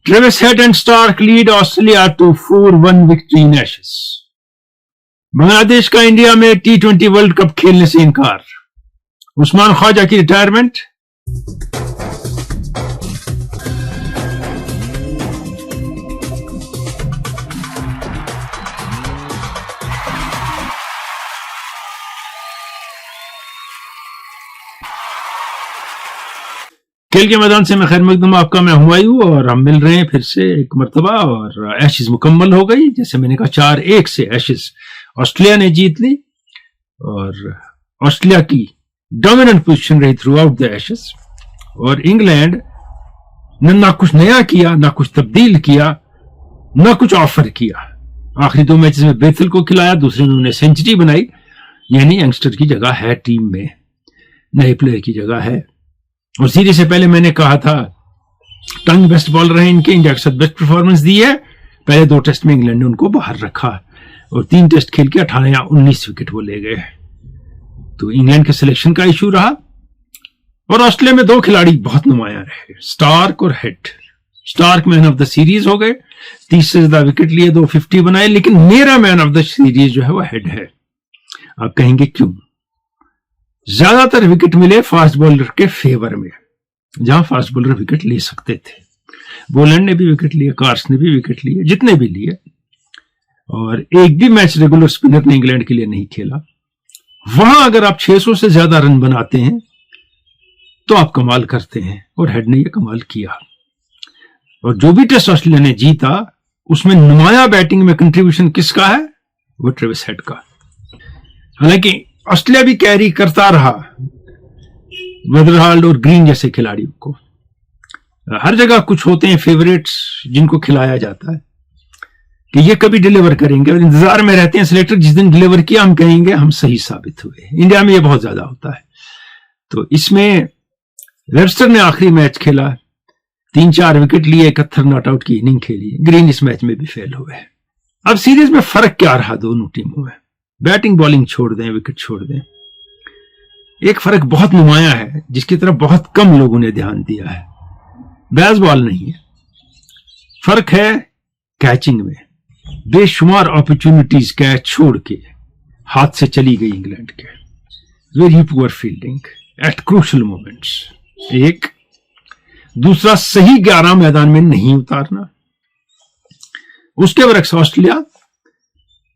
Travis Head and Stark lead Australia to 4-1 victory in Ashes. Bangladesh का India में T20 World cup खेलने से इनकार। उस्मान ख्वाजा की रिटायरमेंट। खेल के मैदान से मैं खैर मकदम आपका मैं हुमायूं और हम मिल रहे हैं फिर से एक मरतबा। और एशेज मुकम्मल हो गई, जैसे मैंने कहा 4-1 से एशेज ऑस्ट्रेलिया ने जीत ली और ऑस्ट्रेलिया की डोमिनेंट पोजीशन रही थ्रू आउट द एशेज। और इंग्लैंड ने ना कुछ नया किया, ना कुछ तब्दील किया, ना कुछ ऑफर किया। आखिरी 2 मैचेस में बेथल को खिलाया, दूसरे में उन्होंने सेंचुरी बनाई। यानी यंगस्टर की जगह है टीम में, नए प्लेयर की जगह है। और सीरीज से पहले मैंने कहा था टंग बेस्ट बॉलर रहे इनके, इंडिया के साथ बेस्ट परफॉर्मेंस दी है। पहले 2 टेस्ट में इंग्लैंड ने उनको बाहर रखा और 3 टेस्ट खेल के 18 या 19 विकेट वो ले गए। तो इंग्लैंड के सिलेक्शन का इशू रहा। और ऑस्ट्रेलिया में 2 खिलाड़ी बहुत नुमाया रहे, स्टार्क और Head. Starc man of the series हो गए, 30 से ज्यादा विकेट लिए, 250 बनाए। लेकिन मेरा मैन ऑफ द सीरीज जो है वो हेड है। आप कहेंगे क्यों? ज्यादातर विकेट मिले फास्ट बॉलर के फेवर में, जहां फास्ट बॉलर विकेट ले सकते थे। बोलैंड ने भी विकेट लिए, कार्स ने भी विकेट लिए, जितने भी लिए। और एक भी मैच रेगुलर स्पिनर ने इंग्लैंड के लिए नहीं खेला। वहां अगर आप 600 से ज्यादा रन बनाते हैं तो आप कमाल करते हैं, और हेड ने यह कमाल किया। और जो भी टेस्ट ऑस्ट्रेलिया ने जीता उसमें नुमाया बैटिंग में कंट्रीब्यूशन किसका है? वो ट्रेविस हेड का। हालांकि ऑस्ट्रेलिया भी कैरी करता रहा वेदरहाल्ड और ग्रीन जैसे खिलाड़ियों को। हर जगह कुछ होते हैं फेवरेट्स जिनको खिलाया जाता है कि ये कभी डिलीवर करेंगे, और इंतजार में रहते हैं सिलेक्टर। जिस दिन डिलीवर किया हम कहेंगे हम सही साबित हुए। इंडिया में ये बहुत ज्यादा होता है। तो इसमें वेबस्टर ने आखिरी मैच खेला, 3-4 विकेट लिए, 71 नॉट आउट की इनिंग खेली। ग्रीन इस मैच में भी फेल हुए। अब सीरीज में फर्क क्या रहा दोनों टीमों में? बैटिंग बॉलिंग छोड़ दें, विकेट छोड़ दें, एक फर्क बहुत नुमाया है जिसकी तरफ बहुत कम लोगों ने ध्यान दिया है। बैस बॉल नहीं है, फर्क है कैचिंग में। बेशुमार अपॉर्चुनिटीज कैच छोड़ के हाथ से चली गई इंग्लैंड के। Very poor fielding at crucial moments. एक दूसरा, सही 11 मैदान में नहीं उतारना। उसके बरक्स ऑस्ट्रेलिया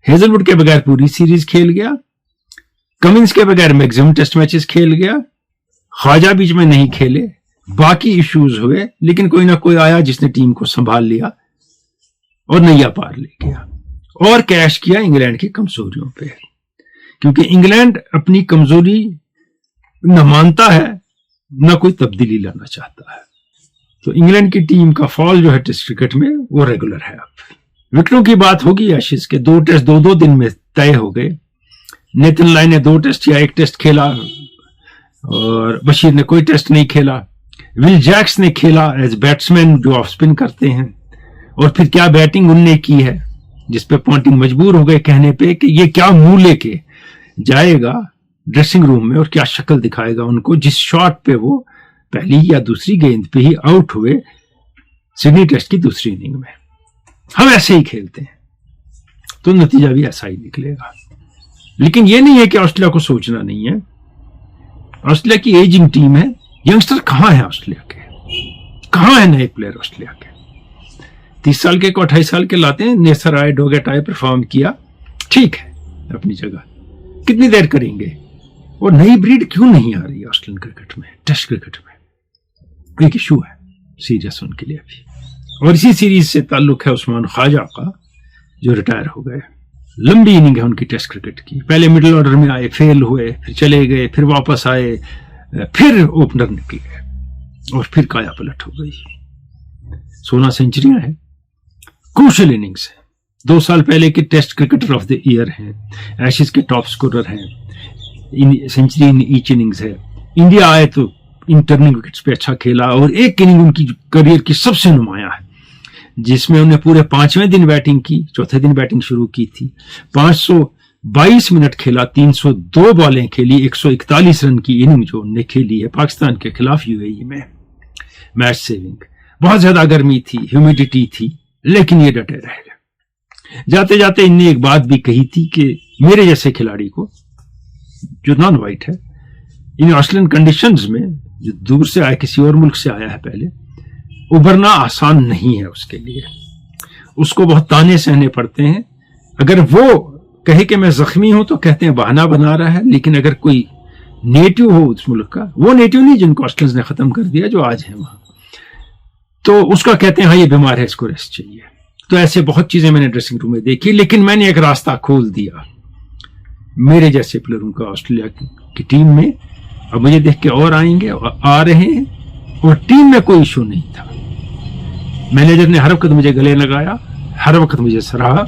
हेजलवुड के बगैर पूरी सीरीज खेल गया, कमिंस के बगैर मैक्सिमम टेस्ट मैचेस खेल गया, ख्वाजा बीच में नहीं खेले, बाकी इश्यूज हुए, लेकिन कोई ना कोई आया जिसने टीम को संभाल लिया और नैया पार ले गया और कैश किया इंग्लैंड की कमजोरियों पे। क्योंकि इंग्लैंड अपनी कमजोरी न मानता है, न कोई तब्दीली लाना चाहता है। तो इंग्लैंड की टीम का फॉल जो है टेस्ट क्रिकेट में वो रेगुलर है। अब विकेटों की बात होगी। एशेज के 2 टेस्ट 2-2 दिन में तय हो गए। नेथन लाइन ने 2 टेस्ट या 1 टेस्ट खेला और बशीर ने कोई टेस्ट नहीं खेला। विल जैक्स ने खेला एज बैट्समैन जो ऑफ स्पिन करते हैं, और फिर क्या बैटिंग उनने की है, जिसपे पॉन्टिंग मजबूर हो गए कहने पे कि ये क्या मुंह लेके जाएगा ड्रेसिंग रूम में और क्या शक्ल दिखाएगा उनको, जिस शॉट पे वो पहली या दूसरी गेंद पे ही आउट हुए सिडनी टेस्ट की दूसरी इनिंग में। हम ऐसे ही खेलते हैं तो नतीजा भी ऐसा ही निकलेगा। लेकिन यह नहीं है कि ऑस्ट्रेलिया को सोचना नहीं है। ऑस्ट्रेलिया की एजिंग टीम है। यंगस्टर कहां है ऑस्ट्रेलिया के? कहां है नए प्लेयर ऑस्ट्रेलिया के? 30 साल के को 28 साल के लाते हैं। नेसर आए, डोगेट आए, परफॉर्म किया, ठीक है अपनी जगह। कितनी देर करेंगे? और नई ब्रीड क्यों नहीं आ रही है ऑस्ट्रेलियन क्रिकेट में, टेस्ट क्रिकेट में? एक इशू है सीरियस उनके लिए भी। और इसी सीरीज से ताल्लुक है उस्मान ख्वाजा का, जो रिटायर हो गए। लंबी इनिंग है उनकी टेस्ट क्रिकेट की। पहले मिडिल ऑर्डर में आए, फेल हुए, फिर चले गए, फिर वापस आए, फिर ओपनर निकले और फिर काया पलट हो गई। 16 सेंचुरियां हैं, क्रूशल इनिंग्स है। 2 साल पहले के test cricketer of the year हैं, एशेज के टॉप स्कोरर हैं, सेंचुरी इन ईच इनिंग्स है। इंडिया आए तो इन टर्निंग विकेट्स पे अच्छा खेला, और एक इनिंग उनकी करियर की सबसे नुमाया है जिसमें उन्हें पूरे 5वें दिन बैटिंग की, चौथे दिन बैटिंग शुरू की थी। 522 मिनट खेला, 302 बॉलें खेली, 141 रन की इनिंग जो उन्होंने खेली है पाकिस्तान के खिलाफ यूएई में, मैच सेविंग। बहुत ज्यादा गर्मी थी, ह्यूमिडिटी थी, लेकिन ये डटे रह गए। जाते जाते इनने एक बात भी कही थी कि मेरे जैसे खिलाड़ी को, जो नॉन वाइट है, इन ऑस्ट्रेलियन कंडीशंस में, जो दूर से आया, किसी और मुल्क से आया है पहले, उभरना आसान नहीं है उसके लिए। उसको बहुत ताने सहने पड़ते हैं। अगर वो कहे कि मैं जख्मी हूं तो कहते हैं बहाना बना रहा है, लेकिन अगर कोई नेटिव हो उस मुल्क का, वो नेटिव नहीं जिनको ऑस्ट्रेलियंस ने खत्म कर दिया, जो आज है वहां, तो उसका कहते हैं हाँ ये बीमार है, इसको रेस्ट चाहिए। तो ऐसे बहुत चीजें मैंने ड्रेसिंग रूम में देखी, लेकिन मैंने एक रास्ता खोल दिया मेरे जैसे प्लेयरों का ऑस्ट्रेलिया की टीम में। अब मुझे देख के और आएंगे, और आ रहे हैं, और टीम में कोई इशू नहीं था। मैनेजर ने हर वक्त मुझे गले लगाया, हर वक्त मुझे सराहा,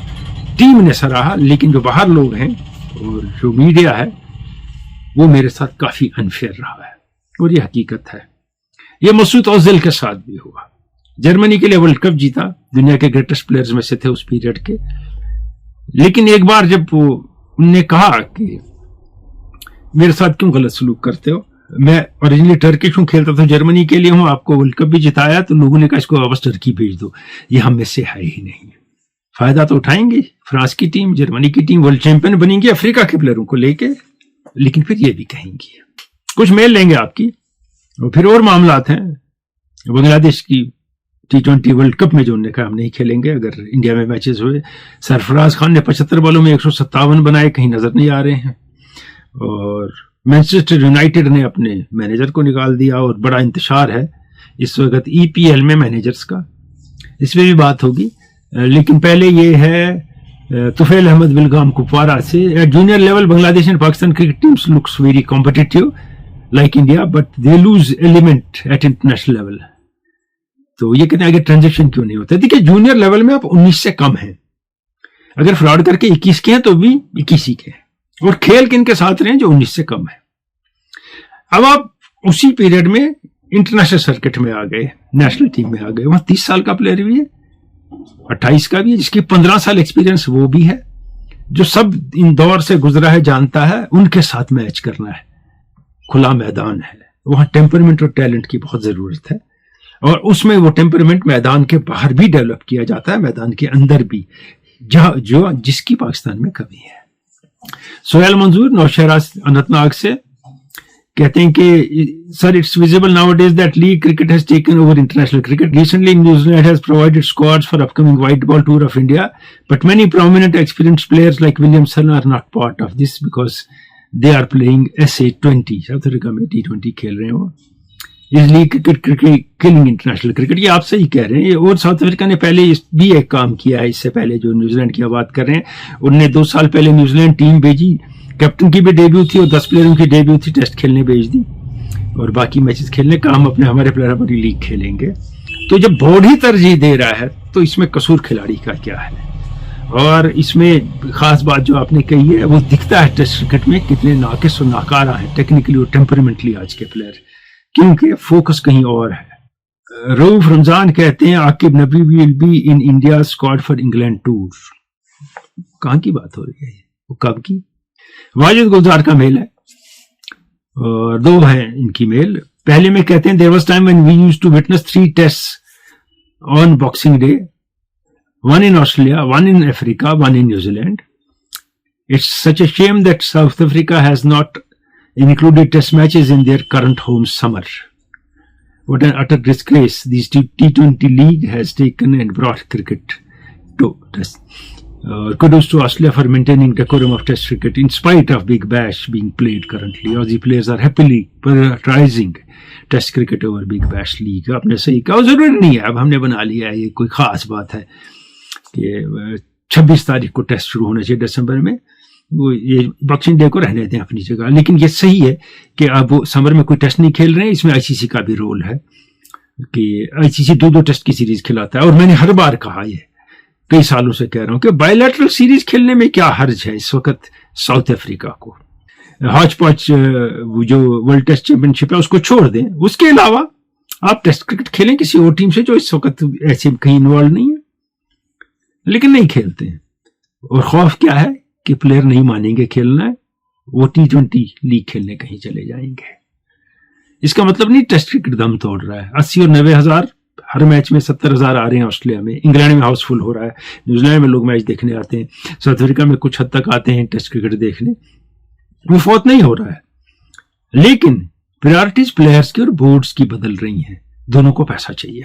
टीम ने सराहा, लेकिन जो बाहर लोग हैं और जो मीडिया है वो मेरे साथ काफी अनफेयर रहा है, और ये हकीकत है। ये मसूद ओजिल के साथ भी हुआ। जर्मनी के लिए वर्ल्ड कप जीता, दुनिया के ग्रेटेस्ट प्लेयर्स में से थे उस पीरियड के, लेकिन एक बार जब उनने कहा कि मेरे साथ क्यों गलत सलूक करते हो, मैं ओरिजिनली टर्किश हूं, खेलता था जर्मनी के लिए हूं, आपको वर्ल्ड कप भी जिताया, तो लोगों ने कहा इसको वापस टर्की भेज दो, ये हम में से है ही नहीं। फायदा तो उठाएंगे, फ्रांस की टीम, जर्मनी की टीम वर्ल्ड चैंपियन बनेंगी अफ्रीका के प्लेयरों को लेके, लेकिन फिर ये भी कहेंगी कुछ मेल लेंगे आपकी। और फिर और मामलात हैं, बांग्लादेश की T20 वर्ल्ड कप में जो उन्होंने कहा हम नहीं खेलेंगे अगर इंडिया में मैचेस हुए। सरफराज खान ने 75 बॉलों में 157 बनाए, कहीं नजर नहीं आ रहे हैं। और मैनचेस्टर यूनाइटेड ने अपने मैनेजर को निकाल दिया, और बड़ा इंतशार है इस वक्त EPL में मैनेजर्स का, इसमें भी बात होगी। लेकिन पहले ये है तुफैल अहमद बिलगाम कुपवारा से, at junior level Bangladesh and Pakistan cricket teams looks very competitive like India, but they lose element at international level. तो ये कहते हैं आगे ट्रांजेक्शन क्यों नहीं होता। देखिए जूनियर लेवल में आप 19 से कम हैं, अगर फ्रॉड करके 21 के हैं तो भी 21 ही के हैं, और खेल किन के साथ रहे जो 19 से कम है। अब आप उसी पीरियड में इंटरनेशनल सर्किट में आ गए, नेशनल टीम में आ गए, वहां 30 साल का प्लेयर भी है, 28 का भी है, जिसकी 15 साल एक्सपीरियंस वो भी है, जो सब इन दौर से गुजरा है, जानता है, उनके साथ मैच करना है। खुला मैदान है, वहां टेम्परमेंट और टैलेंट की बहुत जरूरत है, और उसमें वो टेम्परमेंट मैदान के बाहर भी डेवलप किया जाता है, मैदान के अंदर भी, जो जिसकी पाकिस्तान में कमी है। सोहेल मंजूर नौशहरा अनंतनाग से कहते हैं कि sir it's visible nowadays that league cricket has taken over international cricket. Recently New Zealand has provided squads for upcoming white ball tour of India, but many prominent experienced players like Williamson are not part of this because they are playing SA20। South Africa में T20 खेल रहे हैं वो। इस league cricket killing international cricket, ये आप सही कह रहे हैं। और साउथ अफ्रीका ने पहले भी एक काम किया है, इससे पहले जो न्यूजीलैंड की बात कर रहे हैं, उनने 2 साल पहले न्यूजीलैंड टीम भेजी, कैप्टन की भी डेब्यू थी और 10 प्लेयरों की डेब्यू थी, टेस्ट खेलने भेज दी और बाकी मैचेस खेलने का हम अपने हमारे प्लेयर हमारी लीग खेलेंगे। तो जब बोर्ड ही तरजीह दे रहा है तो इसमें कसूर खिलाड़ी का क्या है। और इसमें खास बात जो आपने कही है वो दिखता है टेस्ट क्रिकेट में कितने नाकिस और नाकारा हैं टेक्निकली और टेम्परामेंटली आज के प्लेयर, क्योंकि फोकस कहीं और है। रऊफ रमजान कहते हैं आकिब नबी will be in India squad for England tour. कहां की बात हो रही है, वो कब की? वाजिद गुलजार का मेल है और 2 हैं इनकी मेल। पहले में कहते हैं there was time when we used to witness 3 test on Boxing Day, 1 in Australia, 1 in Africa, 1 in New Zealand. It's such a shame that South Africa has not included test matches in their current home summer. What an utter disgrace this T20 league has taken and brought cricket to test. Kudos to Australia for maintaining decorum of test cricket in spite of Big Bash being played currently. Aussie players are happily prioritizing test cricket over Big Bash League. आपने सही कहा, जरूरी नहीं है, अब हमने बना लिया है, ये कोई खास बात है कि 26 तारीख को टेस्ट शुरू होना चाहिए दिसंबर में, वो ये बॉक्सिंग डे को रहने दें अपनी जगह। लेकिन ये सही है कि अब वो समर में कोई टेस्ट नहीं खेल रहे हैं, इसमें ICC का भी रोल है कि ICC 2-2 टेस्ट की सीरीज खिलाता है। और मैंने हर बार कहा, ये कई सालों से कह रहा हूं कि बायलैटरल सीरीज खेलने में क्या हर्ज है इस वक्त साउथ अफ्रीका को। हॉच पॉच जो वर्ल्ड टेस्ट चैंपियनशिप है उसको छोड़ दें, उसके अलावा आप टेस्ट क्रिकेट खेलें किसी और टीम से जो इस वक्त ऐसे कहीं इन्वॉल्व नहीं है, लेकिन नहीं खेलते हैं। और खौफ क्या है कि प्लेयर नहीं मानेंगे खेलना है, वो T20 लीग खेलने कहीं चले जाएंगे। इसका मतलब नहीं टेस्ट क्रिकेट दम तोड़ रहा है। 80 और 90 हजार हर मैच में 70,000 आ रहे हैं ऑस्ट्रेलिया में, इंग्लैंड में हाउसफुल हो रहा है, न्यूजीलैंड में लोग मैच देखने आते हैं, साउथ अफ्रीका में कुछ हद तक आते हैं टेस्ट क्रिकेट देखने, वो फौत नहीं हो रहा है। लेकिन प्रायोरिटीज प्लेयर्स की और बोर्ड्स की बदल रही हैं, दोनों को पैसा चाहिए।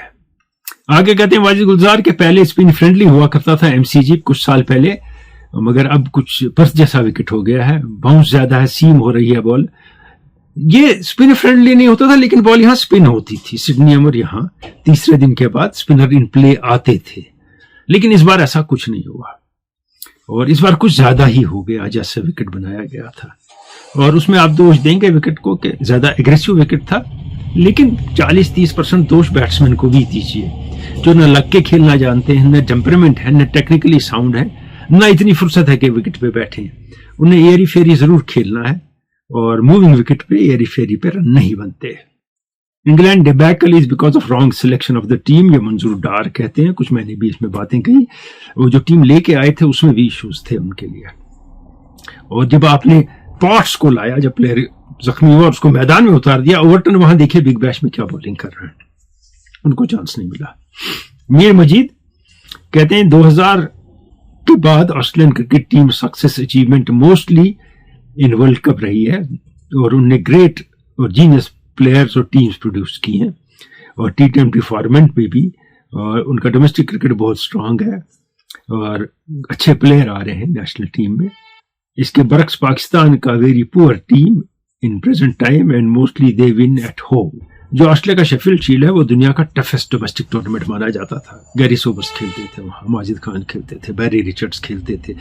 आगे कहते हैं वाजिद गुलजार के पहले स्पिन फ्रेंडली हुआ करता था एमसीजी कुछ साल पहले, मगर अब कुछ पर्स जैसा विकेट हो गया है, बाउंस ज्यादा है, सीम हो रही है बॉल। ये स्पिन फ्रेंडली नहीं होता था, लेकिन बॉल यहां स्पिन होती थी सिडनी और यहां तीसरे दिन के बाद स्पिनर इन प्ले आते थे, लेकिन इस बार ऐसा कुछ नहीं हुआ और इस बार कुछ ज्यादा ही हो गया जैसे विकेट बनाया गया था। और उसमें आप दोष देंगे विकेट को कि ज्यादा एग्रेसिव विकेट था, लेकिन 40-30% दोष बैट्समैन को भी दीजिए, जो न लग के खेलना जानते हैं, न टेम्परामेंट है, न टेक्निकली साउंड है, न इतनी फुर्सत है कि विकेट पे बैठे। उन्हें एयरी फेरी जरूर खेलना है और मूविंग विकेट पे एयरी फेरी पे रन नहीं बनते। England debacle is because of wrong selection of the team, ये मंजूर डार कहते हैं। कुछ मैंने भी इसमें बातें कही, वो जो टीम लेके आए थे उसमें भी इश्यूज थे उनके लिए। और जब आपने पॉट्स को लाया, जब प्लेयर जख्मी हुआ उसको मैदान में उतार दिया, ओवरटन वहां देखिए बिग बैश में क्या बॉलिंग कर रहे हैं, उनको चांस नहीं मिला। मीर मजीद कहते हैं 2000 के बाद Australian cricket team success achievement mostly in world cup रही है और उनने ग्रेट और जीनियस प्लेयर्स और टीम्स प्रोड्यूस की हैं और T20 फॉर्मेट में भी, और उनका डोमेस्टिक क्रिकेट बहुत स्ट्रांग है और अच्छे प्लेयर आ रहे हैं नेशनल टीम में। इसके बरक्स पाकिस्तान का very poor team in present time and mostly they win at home. जो ऑस्ट्रेलिया का शेफील्ड शील्ड है वो दुनिया का टफेस्ट डोमेस्टिक टूर्नामेंट माना जाता था। गैरी सोबर्स खेलते थे वहाँ, माजिद खान खेलते थे, बैरी रिचर्ड्स खेलते थे,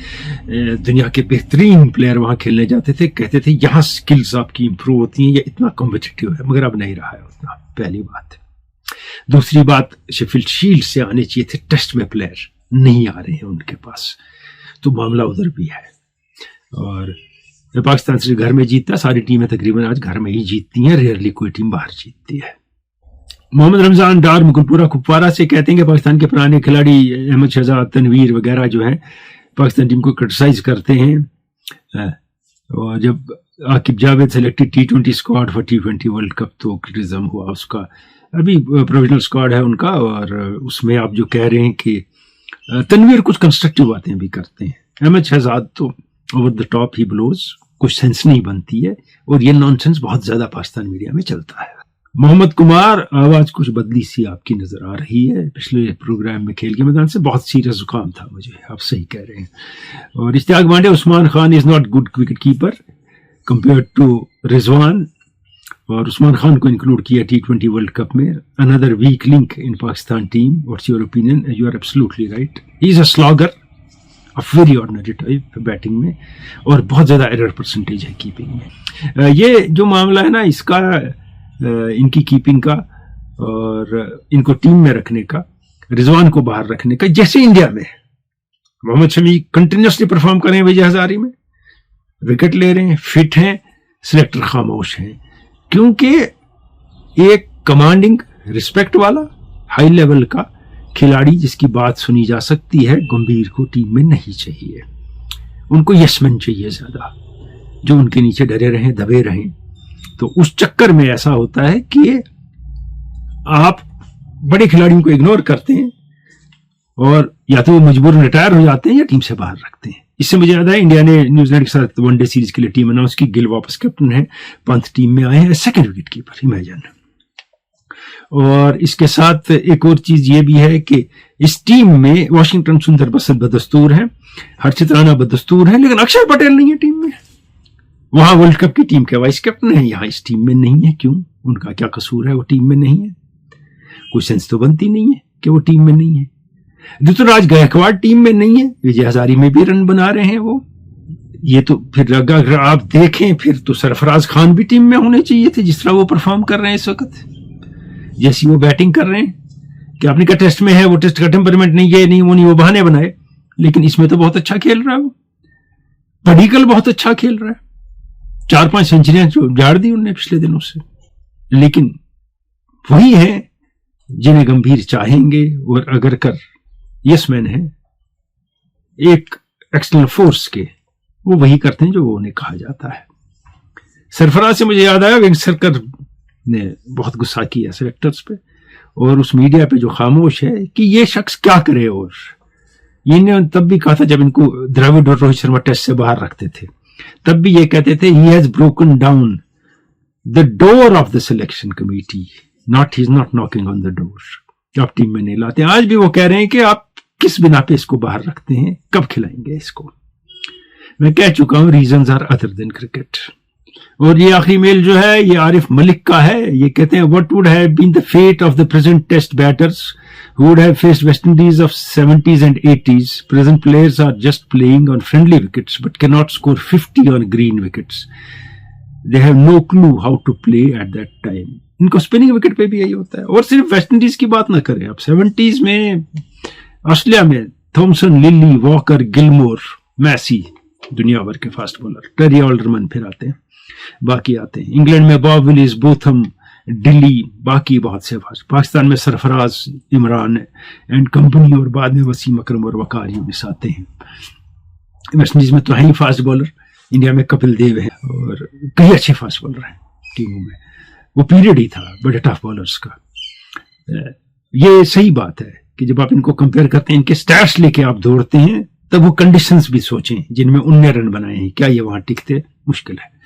दुनिया के बेहतरीन प्लेयर वहाँ खेलने जाते थे। कहते थे यहाँ स्किल्स आपकी इंप्रूव होती हैं, ये इतना कॉम्पिटिटिव है, मगर अब नहीं रहा है उतना, पहली बात। दूसरी बात, शेफील्ड शील्ड से आने चाहिए थे टेस्ट में प्लेयर, नहीं आ रहे हैं उनके पास, तो मामला उधर भी है। और पाकिस्तान सिर्फ घर में जीतता है, सारी टीमें तकरीबन आज घर में ही जीतती हैं, रेयरली कोई टीम बाहर जीतती है। मोहम्मद रमजान डार मुकुलपुरा कुपवारा से कहते हैं कि पाकिस्तान के पुराने खिलाड़ी अहमद शहजाद, तनवीर वगैरह जो हैं पाकिस्तान टीम को क्रिटिसाइज करते हैं, और जब Aqib Javed selected T20 squad for T20 World cup तो क्रिटिसिज्म हुआ उसका। अभी प्रोविजनल स्क्वाड है उनका, और उसमें आप जो कह रहे हैं कि तनवीर कुछ कंस्ट्रक्टिव बातें भी करते हैं, अहमद शहजाद तो ओवर द टॉप ही ब्लोज, कुछ सेंस नहीं बनती है, और ये नॉनसेंस बहुत ज्यादा पाकिस्तान मीडिया में चलता है। मोहम्मद कुमार, आवाज कुछ बदली सी आपकी नजर आ रही है, पिछले प्रोग्राम में खेल के मैदान से बहुत सीरियस जुकाम था मुझे, आप सही कह रहे हैं। और Ishtiaq Mande, Usman Khan is not good wicket keeper compare to Rizwan, और उस्मान खान को इंक्लूड किया T20 वर्ल्ड कप में, another weak link in Pakistan team. What's your opinion? You are absolutely right, he is a slogger of very ordinary type batting में, और बहुत ज्यादा error percentage है keeping में। ये जो मामला है ना इसका, इनकी कीपिंग का और इनको टीम में रखने का, रिजवान को बाहर रखने का, जैसे इंडिया में मोहम्मद शमी कंटिन्यूसली परफॉर्म कर रहे हैं विजय हजारी में, विकेट ले रहे हैं, फिट हैं, सिलेक्टर खामोश हैं, क्योंकि एक कमांडिंग रिस्पेक्ट वाला हाई लेवल का खिलाड़ी जिसकी बात सुनी जा सकती है, गंभीर को टीम में नहीं चाहिए। उनको यशमैन चाहिए ज्यादा, जो उनके नीचे डरे रहें, दबे रहें। तो उस चक्कर में ऐसा होता है कि आप बड़े खिलाड़ियों को इग्नोर करते हैं, और या तो वो मजबूरन रिटायर हो जाते हैं या टीम से बाहर रखते हैं। इससे मुझे याद है इंडिया ने न्यूजीलैंड के साथ वनडे सीरीज के लिए टीम अनाउंस की, गिल वापस कैप्टन है, पंत टीम में आए हैं सेकंड विकेट कीपर, इमेजिन। और इसके साथ एक और चीज ये भी है कि इस टीम में वाशिंगटन सुंदर बसंत बदस्तूर है, हर्षित राणा बदस्तूर है, लेकिन अक्षर पटेल नहीं है टीम में। वहां वर्ल्ड कप की टीम के वाइस कैप्टन है, यहाँ इस टीम में नहीं है। क्यों? उनका क्या कसूर है वो टीम में नहीं है? कोई सेंस तो बनती नहीं है कि वो टीम में नहीं है। ऋतुराज गायकवाड़ टीम में नहीं है, विजय हजारी में भी रन बना रहे हैं वो। ये तो फिर अगर आप देखें फिर तो सरफराज खान भी टीम में होने चाहिए थे, जिस तरह वो परफॉर्म कर रहे हैं इस वक्त, जैसी वो बैटिंग कर रहे हैं। कि आपने कहा टेस्ट में है, वो टेस्ट का टेम्परमेंट नहीं, ये नहीं वो नहीं, वो बहाने बनाए, लेकिन इसमें तो बहुत अच्छा खेल रहा है वो। पडिक्कल बहुत अच्छा खेल रहा है, 4-5 सेंचुरियां झाड़ दी उनने पिछले दिनों से। लेकिन वही है जिन्हें गंभीर चाहेंगे और अगर कर यस मैन है एक एक्सटर्नल फोर्स के, वो वही करते हैं जो उन्हें कहा जाता है। सरफराज से मुझे याद आया वेंकसरकर ने बहुत गुस्सा किया सेलेक्टर्स पे, और उस मीडिया पे जो खामोश है कि ये शख्स क्या करे। और इन्होंने तब भी कहा था जब इनको द्रविड़ और रोहित शर्मा टेस्ट से बाहर रखते थे, तब भी ये कहते थे he has broken down the door of the selection committee, not he is not knocking on the door. आप टीम में नहीं लाते। आज भी वो कह रहे हैं कि आप किस बिना पे इसको बाहर रखते हैं, कब खिलाएंगे इसको। मैं कह चुका हूं reasons are other than cricket. और ये आखिरी मेल जो है ये आरिफ मलिक का है। ये कहते हैं what would have been the fate of the present test batters who would have faced West Indies of 70s and 80s. Present players are just playing on friendly wickets but cannot score 50 on green wickets. They have no clue how to play at that time. इनको spinning wicket पे भी यही होता है। और सिर्फ West Indies की बात ना करें, अब 70s में ऑस्ट्रेलिया में Thomson, Lillee, Walker, Gilmour, Massie दुनिया भर के फास्ट बॉलर, टेरी ऑल्डरमैन फिर आते हैं, बाकी आते हैं। इंग्लैंड में बॉब विलिस, बोथम, दिल्ली, बाकी बहुत से फास्ट। पाकिस्तान में सरफराज, इमरान एंड कंपनी और बाद में वसीम अकरम और वकार यूनिस आते हैं। वेस्ट इंडीज में तो है ही फास्ट बॉलर, इंडिया में कपिल देव है और कई अच्छे फास्ट बॉलर हैं टीमों में। वो पीरियड ही था बड़े टफ बॉलर्स का। ये सही बात है कि जब आप इनको कंपेयर करते हैं, इनके स्टैट्स लेके आप दौड़ते हैं, तब वो कंडीशंस भी सोचें जिनमें 19 रन बनाए हैं, क्या ये वहां टिकते? मुश्किल है।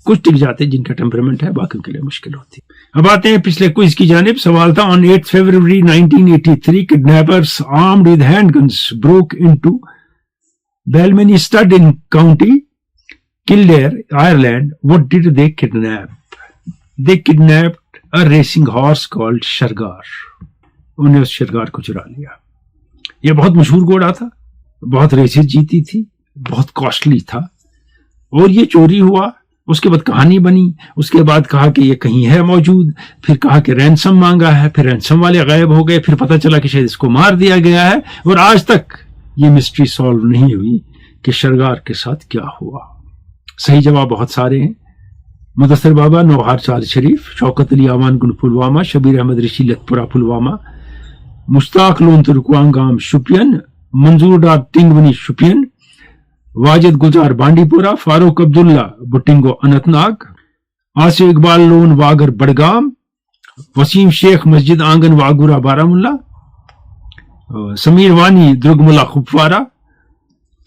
कुछ टिक जाते हैं जिनका टेम्परामेंट है, बाकी के लिए मुश्किल होती है। अब आते हैं पिछले क्विज की जानिब। सवाल था on 8 February 1983 kidnappers armed with handguns broke into Ballymany Stud in County Kildare, Ireland. What did they kidnap? They kidnapped a racing horse called Shergar. उन्हें उस शरगार को चुरा लिया। यह बहुत मशहूर घोड़ा था, बहुत रेसेस जीती थी, बहुत कॉस्टली था। और ये चोरी हुआ, उसके बाद कहानी बनी, उसके बाद कहा कि ये कहीं है मौजूद, फिर कहा कि रैंसम मांगा है, फिर रैंसम वाले गायब हो गए, फिर पता चला कि शायद इसको मार दिया गया है। और आज तक ये मिस्ट्री सॉल्व नहीं हुई कि शरगार के साथ क्या हुआ। सही जवाब बहुत सारे हैं। मुदस्सिर बाबा, नौहार चार शरीफ, शौकत अली आवान गुल पुलवामा, शबीर अहमद ऋषि लतपुरा पुलवामा, मुश्ताक लोन तुर्कवांगाम शुपियन, मंजूर डार टिंगवनी शुपियन, वाजिद गुजार बांडीपुरा, फारूक अब्दुल्ला बुटिंगो अनंतनाग, आसिफ इकबाल लोन वागर बड़गाम, वसीम शेख मस्जिद आंगन वागुरा बारामुल्ला, समीर वानी दुर्गमुला खुफवारा,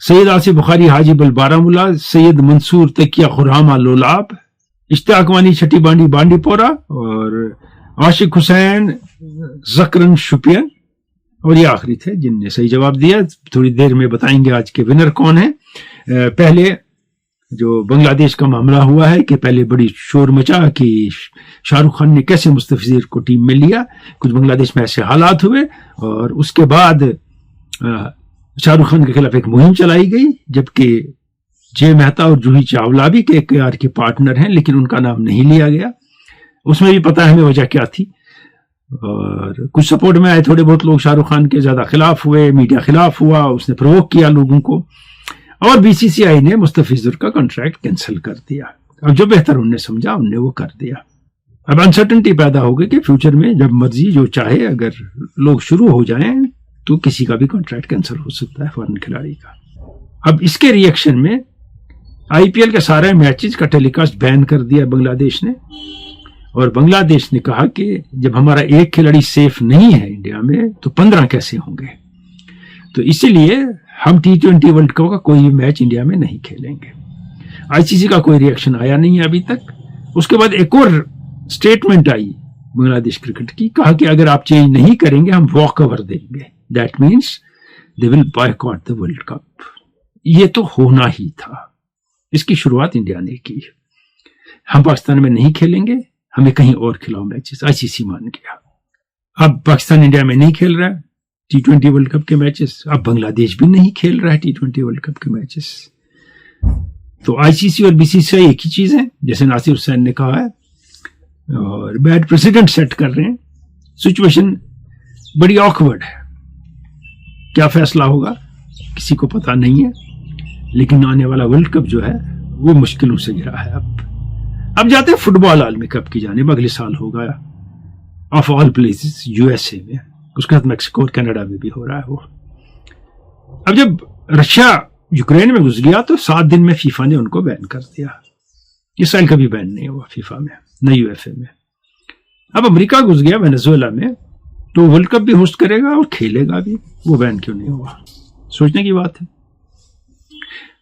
सैयद आसिफ बुखारी हाजीबल बारामुल्ला, सैयद मंसूर तकिया खुरामा लोलाब, इश्तियाक वानी छठी बांडी बांडीपोरा और आशिक हुसैन जकरन शुपियन। और ये आखिरी थे जिनने सही जवाब दिया। थोड़ी देर में बताएंगे आज के विनर कौन है। पहले जो बांग्लादेश का मामला हुआ है कि पहले बड़ी शोर मचा कि शाहरुख खान ने कैसे मुस्तफिज़ को टीम में लिया, कुछ बांग्लादेश में ऐसे हालात हुए और उसके बाद शाहरुख खान के खिलाफ एक मुहिम चलाई गई, जबकि जय मेहता और जूही चावला भी KKR के पार्टनर हैं, लेकिन उनका नाम नहीं लिया गया। उसमें भी पता है हमें वजह क्या थी। और कुछ सपोर्ट में आए थोड़े बहुत लोग, शाहरुख खान के ज्यादा खिलाफ हुए, मीडिया खिलाफ हुआ, उसने प्रोवोक किया लोगों को और BCCI ने मुस्तफिजुर का कॉन्ट्रैक्ट कैंसिल कर दिया। अब जो बेहतर उनने समझा उनने वो कर दिया। अब अनसर्टेनिटी पैदा हो गई कि फ्यूचर में जब मर्जी जो चाहे अगर लोग शुरू हो जाएं तो किसी का भी कॉन्ट्रैक्ट कैंसिल हो सकता है फॉरेन खिलाड़ी का। अब इसके रिएक्शन में IPL के सारे मैचेस का टेलीकास्ट बैन कर दिया बांग्लादेश ने। और बांग्लादेश ने कहा कि जब हमारा एक खिलाड़ी सेफ नहीं है इंडिया में तो 15 कैसे होंगे। तो इसीलिए हम T20 वर्ल्ड कप का कोई मैच इंडिया में नहीं खेलेंगे। ICC का कोई रिएक्शन आया नहीं है अभी तक। उसके बाद एक और स्टेटमेंट आई बांग्लादेश क्रिकेट की, कहा कि अगर आप चेंज नहीं करेंगे हम वॉक ओवर देंगे, that means they will boycott the world cup. ये तो होना ही था। इसकी शुरुआत इंडिया ने की। हम पाकिस्तान में नहीं खेलेंगे, हमें कहीं और खिलाओ मैचेस, ICC मान गया। अब पाकिस्तान इंडिया में नहीं खेल रहा है T20 वर्ल्ड कप के मैचेस, अब बांग्लादेश भी नहीं खेल रहा है T20 वर्ल्ड कप के मैचेस। तो ICC और BCCI एक ही चीज है, जैसे नासिर हुसैन ने कहा है, और बैड प्रेसिडेंट सेट कर रहे हैं। सिचुएशन बड़ी ऑकवर्ड है। क्या फैसला होगा किसी को पता नहीं है, लेकिन आने वाला वर्ल्ड कप जो है वो मुश्किलों से घिरा है। अब जाते हैं फुटबॉल आलमी कप की जानिब। अगले साल होगा ऑफ ऑल प्लेसेस USA में, उसके साथ मैक्सिको और कनाडा में भी हो रहा है वो। अब जब रशिया यूक्रेन में घुस गया तो 7 दिन में फीफा ने उनको बैन कर दिया। इसराइल कभी बैन नहीं हुआ फीफा में, न UFA में। अब अमेरिका घुस गया वेनेजुएला में तो वर्ल्ड कप भी होस्ट करेगा और खेलेगा भी, वो बैन क्यों नहीं हुआ? सोचने की बात है।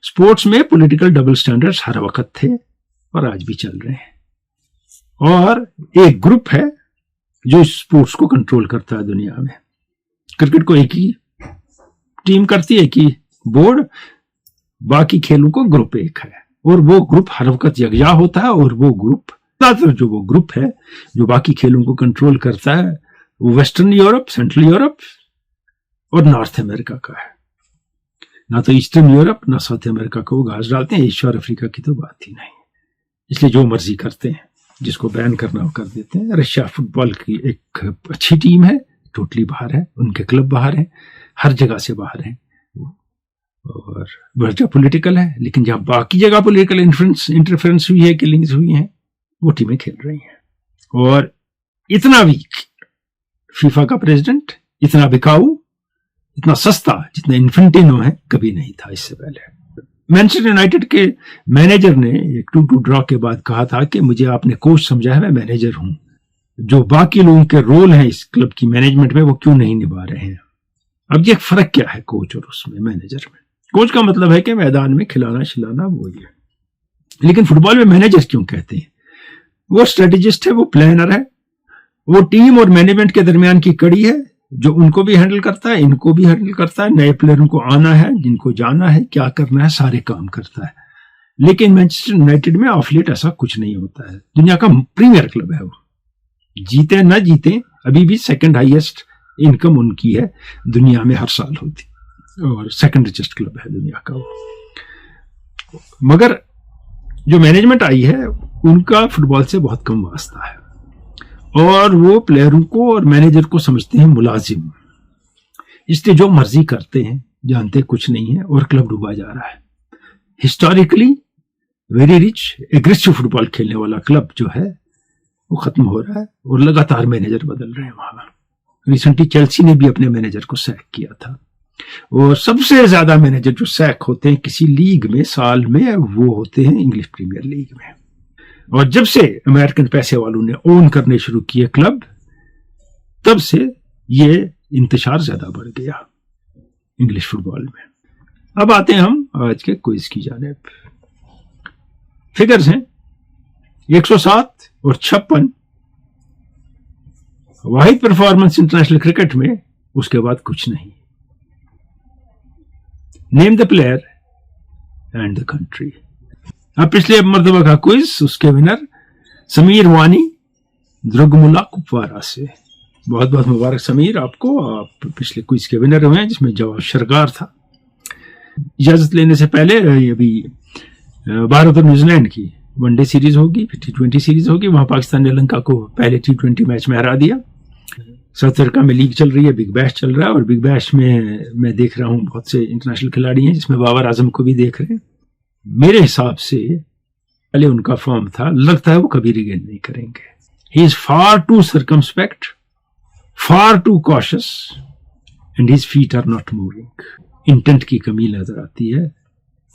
स्पोर्ट्स में पॉलिटिकल डबल स्टैंडर्ड्स हर वक्त थे और आज भी चल रहे हैं। और एक ग्रुप है जो स्पोर्ट्स को कंट्रोल करता है दुनिया में। क्रिकेट को एक ही टीम करती है, एक ही बोर्ड, बाकी खेलों को ग्रुप एक है, और वो ग्रुप हर वक्त यकजा होता है। और वो ग्रुप जो वो ग्रुप है जो बाकी खेलों को कंट्रोल करता है, वो वेस्टर्न यूरोप, सेंट्रल यूरोप और नॉर्थ अमेरिका का है। ना तो ईस्टर्न यूरोप ना साउथ अमेरिका को वो घास डालते हैं। एशिया और अफ्रीका की तो बात ही नहीं। इसलिए जो मर्जी करते हैं, जिसको बैन करना वो कर देते हैं। रशिया फुटबॉल की एक अच्छी टीम है, टोटली बाहर है, उनके क्लब बाहर है, हर जगह से बाहर है, और वजह पॉलिटिकल है। लेकिन जहां बाकी जगह पॉलिटिकल इंटरफेरेंस हुई है, किलिंग्स हुई हैं, वो टीमें खेल रही हैं। और इतना वीक फीफा का प्रेसिडेंट, इतना बिकाऊ, इतना सस्ता जितना इन्फेंटिनो है, कभी नहीं था इससे पहले। मैनचेस्टर यूनाइटेड के मैनेजर ने एक 2-2 ड्रॉ के बाद कहा था कि मुझे आपने कोच समझा है, मैं मैनेजर हूं। जो बाकी लोगों के रोल हैं इस क्लब की मैनेजमेंट में, वो क्यों नहीं निभा रहे हैं? अब ये फर्क क्या है कोच और उसमें, मैनेजर में? कोच का मतलब है कि मैदान में खिलाना शिलाना, वो ही है। लेकिन फुटबॉल में मैनेजर क्यों कहते हैं? वो स्ट्रेटेजिस्ट है, वो प्लानर है, वो टीम और मैनेजमेंट के दरमियान की कड़ी है, जो उनको भी हैंडल करता है, इनको भी हैंडल करता है, नए प्लेयरों को आना है, जिनको जाना है, क्या करना है, सारे काम करता है। लेकिन मैनचेस्टर यूनाइटेड में ऑफ लेट ऐसा कुछ नहीं होता है। दुनिया का प्रीमियर क्लब है वो, जीते ना जीते अभी भी सेकंड हाईएस्ट इनकम उनकी है दुनिया में, हर साल होती, और सेकंड रिचेस्ट क्लब है दुनिया का वो। मगर जो मैनेजमेंट आई है उनका फुटबॉल से बहुत कम वास्ता है, और वो प्लेयरों को और मैनेजर को समझते हैं मुलाजिम। इसलिए जो मर्जी करते हैं, जानते कुछ नहीं है, और क्लब डूबा जा रहा है। Historically very rich aggressive football खेलने वाला क्लब जो है वो खत्म हो रहा है, और लगातार मैनेजर बदल रहे हैं वहां। रिसेंटली चेल्सी ने भी अपने मैनेजर को सैक किया था, और सबसे ज्यादा मैनेजर जो सैक होते हैं किसी लीग में साल में, वो होते हैं इंग्लिश प्रीमियर लीग में। और जब से अमेरिकन पैसे वालों ने ओन करने शुरू किए क्लब, तब से ये इंतशार ज्यादा बढ़ गया इंग्लिश फुटबॉल में। अब आते हैं हम आज के क्विज की जानिब। फिगर्स हैं 107 और 56, वाहिद परफॉर्मेंस इंटरनेशनल क्रिकेट में, उसके बाद कुछ नहीं। Name the player and the country. अब पिछले मर्तबा का क्विज, उसके विनर समीर वानी द्रुगमुला कुपवारा से। बहुत बहुत मुबारक समीर आपको, आप पिछले क्विज के विनर हुए हैं, जिसमें जवाब शरगार था। इजाजत लेने से पहले अभी भारत और न्यूजीलैंड की वनडे सीरीज होगी, फिर T20 सीरीज होगी। वहां पाकिस्तान ने श्रीलंका को पहले T20 मैच में हरा दिया। साउथ अफ्रीका में लीग चल रही है, बिग बैश चल रहा है, और बिग बैश में मैं देख रहा हूं बहुत से इंटरनेशनल खिलाड़ी हैं, जिसमें बाबर आजम को भी देख रहे हैं। मेरे हिसाब से पहले उनका फॉर्म था, लगता है वो कभी रिगेन नहीं करेंगे। He is far too circumspect, far too cautious, and his feet are not moving. Intent की कमी नजर आती है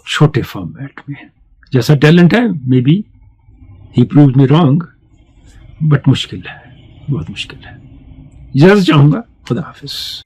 छोटे फॉर्मेट में। जैसा टैलेंट है, may be he proved me wrong, but मुश्किल है, बहुत मुश्किल है। इजाजत चाहूंगा, खुदा हाफिज।